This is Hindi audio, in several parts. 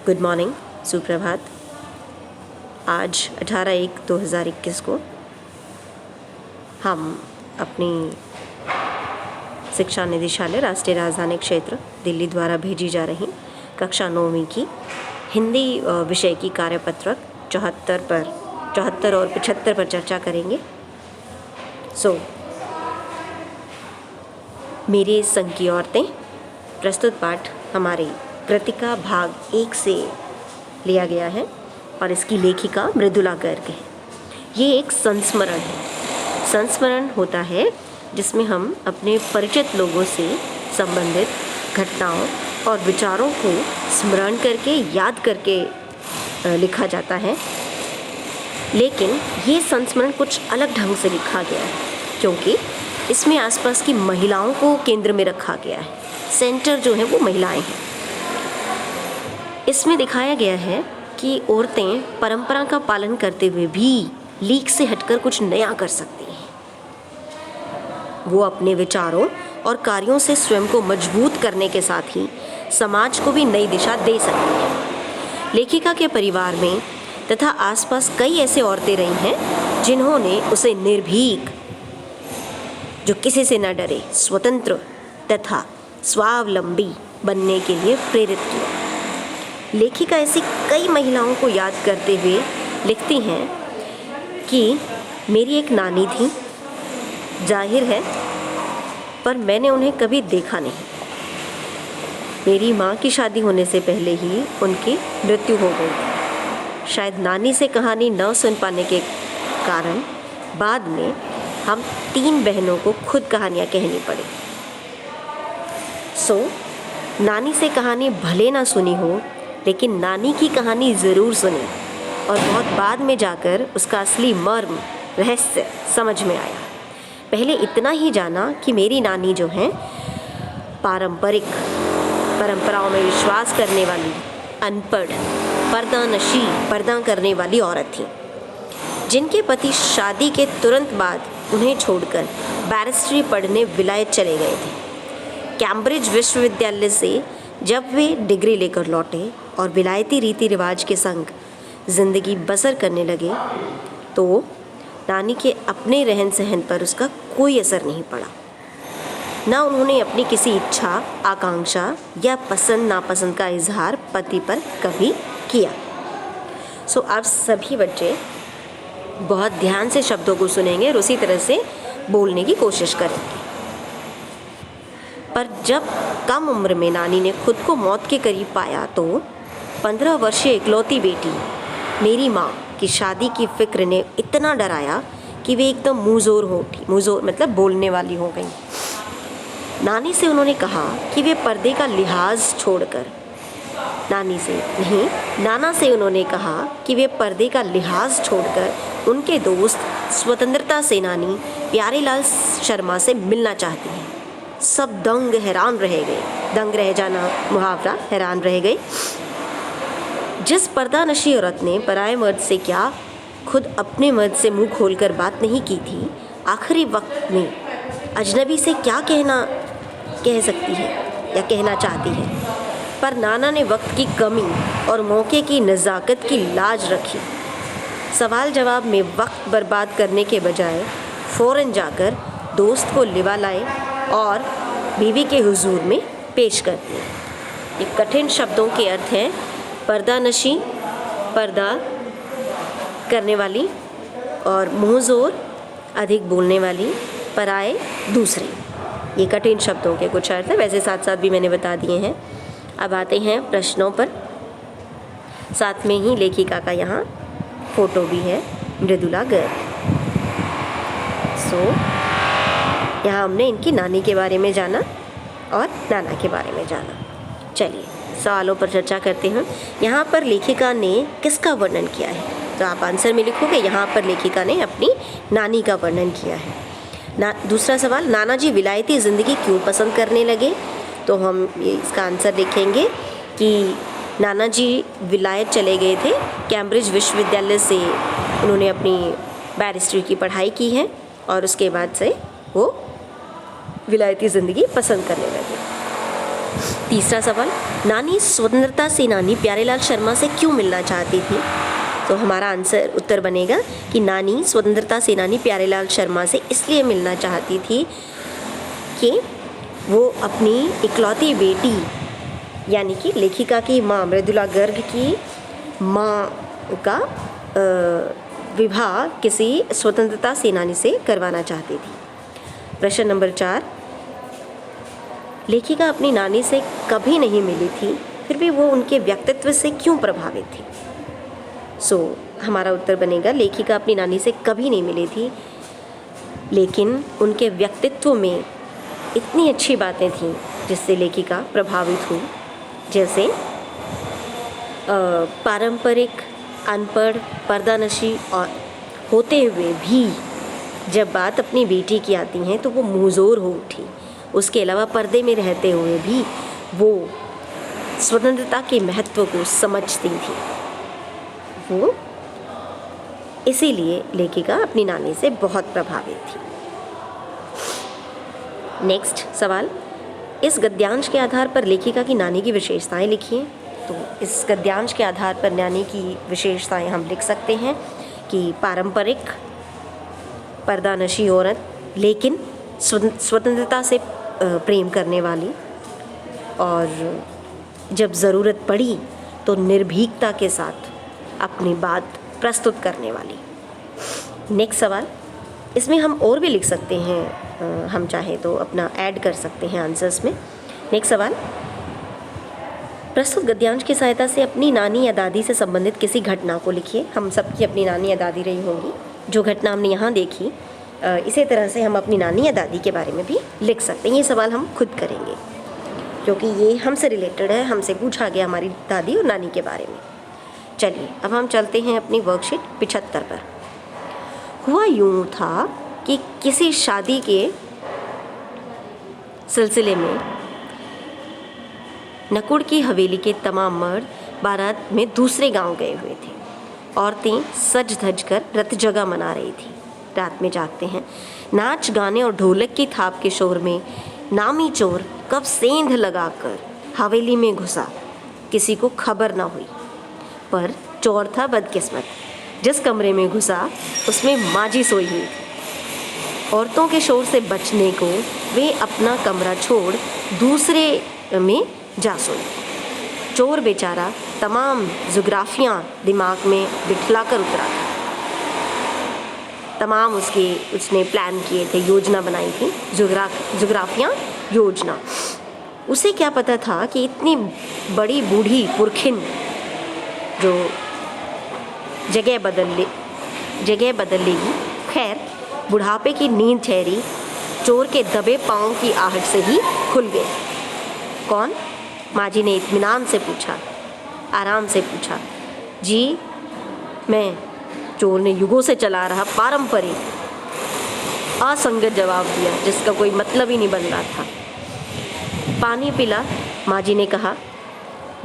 गुड मॉर्निंग, सुप्रभात। आज 18/1/2021 को हम अपनी शिक्षा निदेशालय राष्ट्रीय राजधानी क्षेत्र दिल्ली द्वारा भेजी जा रही कक्षा 9वीं की हिंदी विषय की कार्यपत्रक 74 और 75 पर चर्चा करेंगे। मेरे संग की औरतें प्रस्तुत पाठ हमारे कृतिका भाग 1 से लिया गया है और इसकी लेखिका मृदुला गर्ग है। ये एक संस्मरण है। संस्मरण होता है जिसमें हम अपने परिचित लोगों से संबंधित घटनाओं और विचारों को स्मरण करके याद करके लिखा जाता है। लेकिन ये संस्मरण कुछ अलग ढंग से लिखा गया है क्योंकि इसमें आसपास की महिलाओं को केंद्र में रखा गया है। सेंटर जो है वो महिलाएं हैं। इसमें दिखाया गया है कि औरतें परंपरा का पालन करते हुए भी लीक से हटकर कुछ नया कर सकती हैं। वो अपने विचारों और कार्यों से स्वयं को मजबूत करने के साथ ही समाज को भी नई दिशा दे सकती हैं। लेखिका के परिवार में तथा आसपास कई ऐसे औरतें रही हैं जिन्होंने उसे निर्भीक, जो किसी से न डरे, स्वतंत्र तथा स्वावलंबी बनने के लिए प्रेरित किया। लेखिका ऐसी कई महिलाओं को याद करते हुए लिखती हैं कि मेरी एक नानी थी, जाहिर है, पर मैंने उन्हें कभी देखा नहीं। मेरी माँ की शादी होने से पहले ही उनकी मृत्यु हो गई थी। शायद नानी से कहानी न सुन पाने के कारण बाद में हम 3 बहनों को खुद कहानियाँ कहनी पड़ी। नानी से कहानी भले ना सुनी हो, लेकिन नानी की कहानी ज़रूर सुनी और बहुत बाद में जाकर उसका असली मर्म, रहस्य समझ में आया। पहले इतना ही जाना कि मेरी नानी जो है परंपराओं में विश्वास करने वाली, अनपढ़, पर्दानशी, पर्दा करने वाली औरत थी, जिनके पति शादी के तुरंत बाद उन्हें छोड़कर बैरिस्ट्री पढ़ने विलायत चले गए थे। कैम्ब्रिज विश्वविद्यालय से जब वे डिग्री लेकर लौटे और विलायती रीति रिवाज के संग ज़िंदगी बसर करने लगे तो नानी के अपने रहन सहन पर उसका कोई असर नहीं पड़ा। ना उन्होंने अपनी किसी इच्छा, आकांक्षा या पसंद नापसंद का इजहार पति पर कभी किया। आप सभी बच्चे बहुत ध्यान से शब्दों को सुनेंगे और उसी तरह से बोलने की कोशिश करेंगे। पर जब कम उम्र में नानी ने खुद को मौत के करीब पाया तो 15 वर्षीय इकलौती बेटी मेरी माँ की शादी की फिक्र ने इतना डराया कि वे एकदम मुँहज़ोर हो उठी। मुँहज़ोर मतलब बोलने वाली हो गई। नानी से उन्होंने कहा कि वे पर्दे का लिहाज छोड़कर, नाना से उन्होंने कहा कि वे पर्दे का लिहाज छोड़कर उनके दोस्त स्वतंत्रता सेनानी प्यारेलाल शर्मा से मिलना चाहती हैं। सब दंग हैरान रह गए। दंग रह जाना मुहावरा, हैरान रह गए। जिस पर्दानशी औरत ने पराये मर्द से क्या, खुद अपने मर्द से मुंह खोलकर बात नहीं की थी, आखिरी वक्त में अजनबी से क्या कह सकती है या कहना चाहती है। पर नाना ने वक्त की कमी और मौके की नज़ाकत की लाज रखी। सवाल जवाब में वक्त बर्बाद करने के बजाय फ़ौरन जाकर दोस्त को लिवा लाए और बीवी के हुजूर में पेश कर दिए। ये कठिन शब्दों के अर्थ हैं पर्दानशी, पर्दा करने वाली, और मुँहज़ोर, अधिक बोलने वाली, पराए, दूसरे। ये कठिन शब्दों के कुछ अर्थ हैं, वैसे साथ साथ भी मैंने बता दिए हैं। अब आते हैं प्रश्नों पर। साथ में ही लेखिका का यहाँ फ़ोटो भी है, मृदुला गर्ग। यहाँ हमने इनकी नानी के बारे में जाना और नाना के बारे में जाना। चलिए सवालों पर चर्चा करते हैं। यहाँ पर लेखिका ने किसका वर्णन किया है? तो आप आंसर में लिखोगे यहाँ पर लेखिका ने अपनी नानी का वर्णन किया है। दूसरा सवाल, नाना जी विलायती ज़िंदगी क्यों पसंद करने लगे? तो हम इसका आंसर लिखेंगे कि नाना जी विलायत चले गए थे। कैम्ब्रिज विश्वविद्यालय से उन्होंने अपनी बैरिस्ट्री की पढ़ाई की है और उसके बाद से वो विलायती ज़िंदगी पसंद करने लगे। तीसरा सवाल, नानी स्वतंत्रता सेनानी प्यारेलाल शर्मा से क्यों मिलना चाहती थी? तो हमारा आंसर उत्तर बनेगा कि नानी स्वतंत्रता सेनानी प्यारेलाल शर्मा से इसलिए मिलना चाहती थी कि वो अपनी इकलौती बेटी यानी कि लेखिका की माँ मृदुला गर्ग की माँ का विवाह किसी स्वतंत्रता सेनानी से करवाना चाहती थी। प्रश्न नंबर 4, लेखिका अपनी नानी से कभी नहीं मिली थी, फिर भी वो उनके व्यक्तित्व से क्यों प्रभावित थी? हमारा उत्तर बनेगा लेखिका अपनी नानी से कभी नहीं मिली थी, लेकिन उनके व्यक्तित्व में इतनी अच्छी बातें थीं जिससे लेखिका प्रभावित हुई। जैसे पारंपरिक, अनपढ़, पर्दानशी और होते हुए भी जब बात अपनी बेटी की आती है तो वो मुँहज़ोर हो उठी। उसके अलावा पर्दे में रहते हुए भी वो स्वतंत्रता के महत्व को समझती थी। वो इसीलिए लेखिका अपनी नानी से बहुत प्रभावित थी। नेक्स्ट सवाल, इस गद्यांश के आधार पर लेखिका की नानी की विशेषताएं लिखिए। तो इस गद्यांश के आधार पर नानी की विशेषताएं हम लिख सकते हैं कि पारंपरिक, पर्दानशी औरत, लेकिन स्वतंत्रता से प्रेम करने वाली, और जब ज़रूरत पड़ी तो निर्भीकता के साथ अपनी बात प्रस्तुत करने वाली। नेक्स्ट सवाल, इसमें हम और भी लिख सकते हैं, हम चाहे तो अपना ऐड कर सकते हैं आंसर्स में। नेक्स्ट सवाल, प्रस्तुत गद्यांश की सहायता से अपनी नानी या दादी से संबंधित किसी घटना को लिखिए। हम सबकी अपनी नानी या दादी रही होंगी। जो घटना हमने यहाँ देखी, इसी तरह से हम अपनी नानी या दादी के बारे में भी लिख सकते हैं। ये सवाल हम खुद करेंगे क्योंकि ये हमसे रिलेटेड है, हमसे पूछा गया हमारी दादी और नानी के बारे में। चलिए अब हम चलते हैं अपनी वर्कशीट 75 पर। हुआ यूँ था कि किसी शादी के सिलसिले में नकुड़ की हवेली के तमाम मर्द बारात में दूसरे गांव गए हुए थे। औरतें सज धज कर रत जगह मना रही थी। रात में जागते हैं, नाच गाने और ढोलक की थाप के शोर में नामी चोर कब सेंध लगाकर हवेली में घुसा, किसी को खबर न हुई। पर चोर था बदकिस्मत, जिस कमरे में घुसा उसमें माजी सोई हुई थी। औरतों के शोर से बचने को वे अपना कमरा छोड़ दूसरे में जा सोई। चोर बेचारा तमाम जुग्राफियाँ दिमाग में बिठला कर उतरा था। तमाम उसने प्लान किए थे, योजना बनाई थी, जुग्राफियाँ योजना। उसे क्या पता था कि इतनी बड़ी बूढ़ी पुरखिन जो जगह बदल लेगी। खैर, बुढ़ापे की नींद ठहरी चोर के दबे पाँव की आहट से ही खुल गई। कौन? माँ जी ने इत्मीनान से पूछा, आराम से पूछा। जी मैं। चोर ने युगों से चला रहा पारंपरिक असंगत जवाब दिया जिसका कोई मतलब ही नहीं बन रहा था। पानी पिला, माँ जी ने कहा।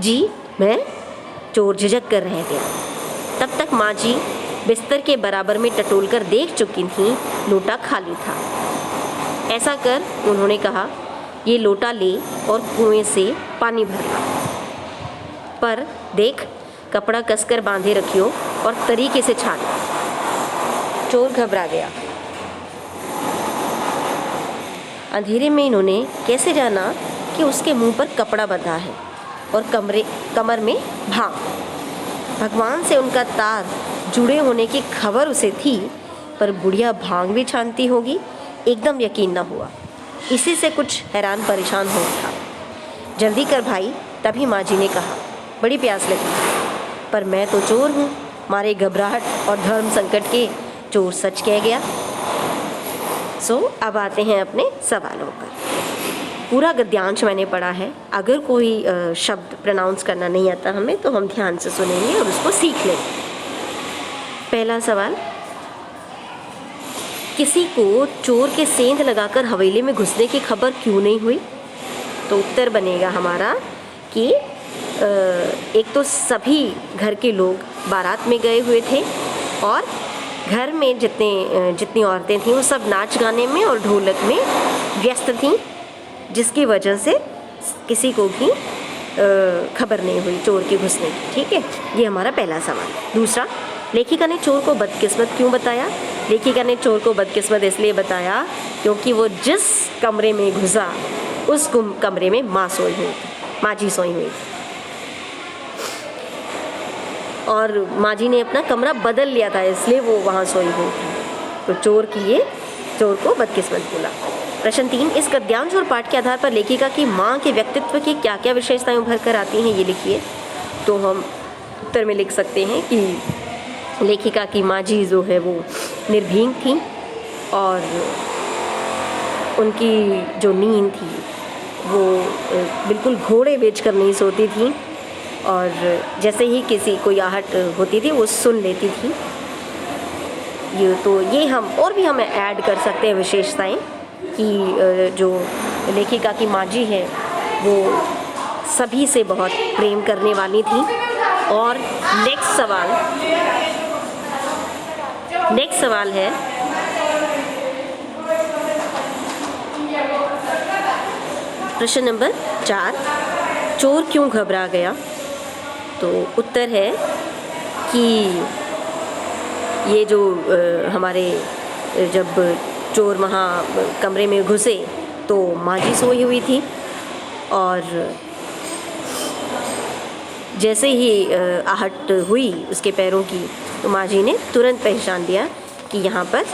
जी मैं। चोर झिझक कर रह गया। तब तक माँ जी बिस्तर के बराबर में टटोल कर देख चुकी थीं लोटा खाली था। ऐसा कर उन्होंने कहा, ये लोटा ले और कुएं से पानी भर ला, पर देख कपड़ा कसकर बांधे रखियो और तरीके से छान। चोर घबरा गया। अंधेरे में इन्होंने कैसे जाना कि उसके मुंह पर कपड़ा बंधा है और कमर में भांग। भगवान से उनका तार जुड़े होने की खबर उसे थी, पर बुढ़िया भांग भी छानती होगी, एकदम यकीन न हुआ। इसी से कुछ हैरान परेशान हो उठा। जल्दी कर भाई, तभी माँ जी ने कहा। बड़ी प्यास लगी, पर मैं तो चोर हूँ। मारे घबराहट और धर्म संकट के चोर सच कह गया। अब आते हैं अपने सवालों पर। पूरा गद्यांश मैंने पढ़ा है। अगर कोई शब्द प्रोनाउंस करना नहीं आता हमें तो हम ध्यान से सुनेंगे और उसको सीख लेंगे। पहला सवाल, किसी को चोर के सेंध लगाकर हवेली में घुसने की खबर क्यों नहीं हुई? तो उत्तर बनेगा हमारा कि एक तो सभी घर के लोग बारात में गए हुए थे और घर में जितनी औरतें थीं वो सब नाच गाने में और ढोलक में व्यस्त थीं, जिसकी वजह से किसी को भी खबर नहीं हुई चोर के घुसने की। ठीक है, ये हमारा पहला सवाल। दूसरा, लेखिका ने चोर को बदकिस्मत क्यों बताया? लेखिका ने चोर को बदकिस्मत इसलिए बताया क्योंकि वो जिस कमरे में घुसा उस कमरे में माँ जी सोई हुई थी और माँ जी ने अपना कमरा बदल लिया था, इसलिए वो वहाँ सोई हुई थी। तो चोर को बदकिस्मत बोला। प्रश्न 3, इस गद्यांश और पाठ के आधार पर लेखिका की माँ के व्यक्तित्व की क्या क्या विशेषताएं उभर कर आती हैं, ये लिखिए। तो हम उत्तर में लिख सकते हैं कि लेखिका की माँ जी जो है वो निर्भीक थी और उनकी जो नींद थी वो बिल्कुल घोड़े बेचकर नहीं सोती थी और जैसे ही किसी कोई आहट होती थी वो सुन लेती थी। ये हम और भी हमें ऐड कर सकते हैं विशेषताएं कि जो लेखिका की माँ जी है वो सभी से बहुत प्रेम करने वाली थी। और नेक्स्ट सवाल है प्रश्न नंबर 4, चोर क्यों घबरा गया? तो उत्तर है कि ये जो हमारे जब चोर वहाँ कमरे में घुसे तो माँ जी सोई हुई थी और जैसे ही आहट हुई उसके पैरों की तो माँ जी ने तुरंत पहचान लिया कि यहाँ पर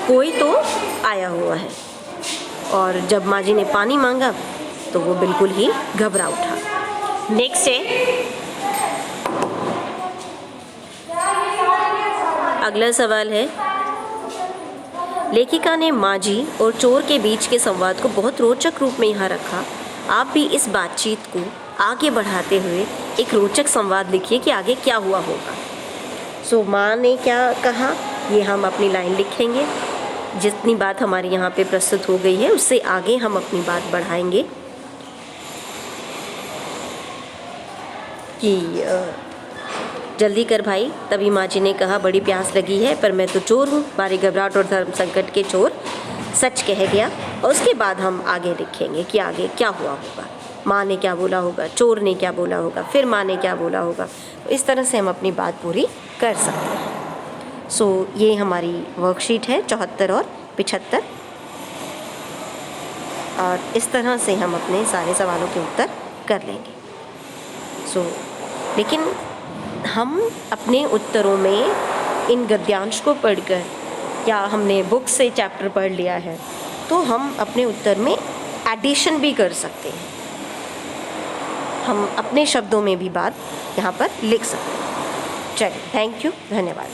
कोई तो आया हुआ है और जब माँ जी ने पानी मांगा तो वो बिल्कुल ही घबरा उठा। नेक्स्ट है अगला सवाल है, लेखिका ने माँ जी और चोर के बीच के संवाद को बहुत रोचक रूप में यहाँ रखा। आप भी इस बातचीत को आगे बढ़ाते हुए एक रोचक संवाद लिखिए कि आगे क्या हुआ होगा। सो माँ ने क्या कहा ये हम अपनी लाइन लिखेंगे। जितनी बात हमारी यहाँ पे प्रस्तुत हो गई है उससे आगे हम अपनी बात बढ़ाएंगे कि जल्दी कर भाई। तभी माँ जी ने कहा, बड़ी प्यास लगी है पर मैं तो चोर हूँ। बारी घबराहट और धर्म संकट के चोर सच कह गया। और उसके बाद हम आगे लिखेंगे कि आगे क्या हुआ होगा, माँ ने क्या बोला होगा, चोर ने क्या बोला होगा, फिर माँ ने क्या बोला होगा। तो इस तरह से हम अपनी बात पूरी कर सकते हैं। सो ये हमारी वर्कशीट है 74 और 75 और इस तरह से हम अपने सारे सवालों के उत्तर कर लेंगे। लेकिन हम अपने उत्तरों में इन गद्यांश को पढ़कर या हमने बुक से चैप्टर पढ़ लिया है तो हम अपने उत्तर में एडिशन भी कर सकते हैं। हम अपने शब्दों में भी बात यहाँ पर लिख सकते हैं। चलिए, थैंक यू, धन्यवाद।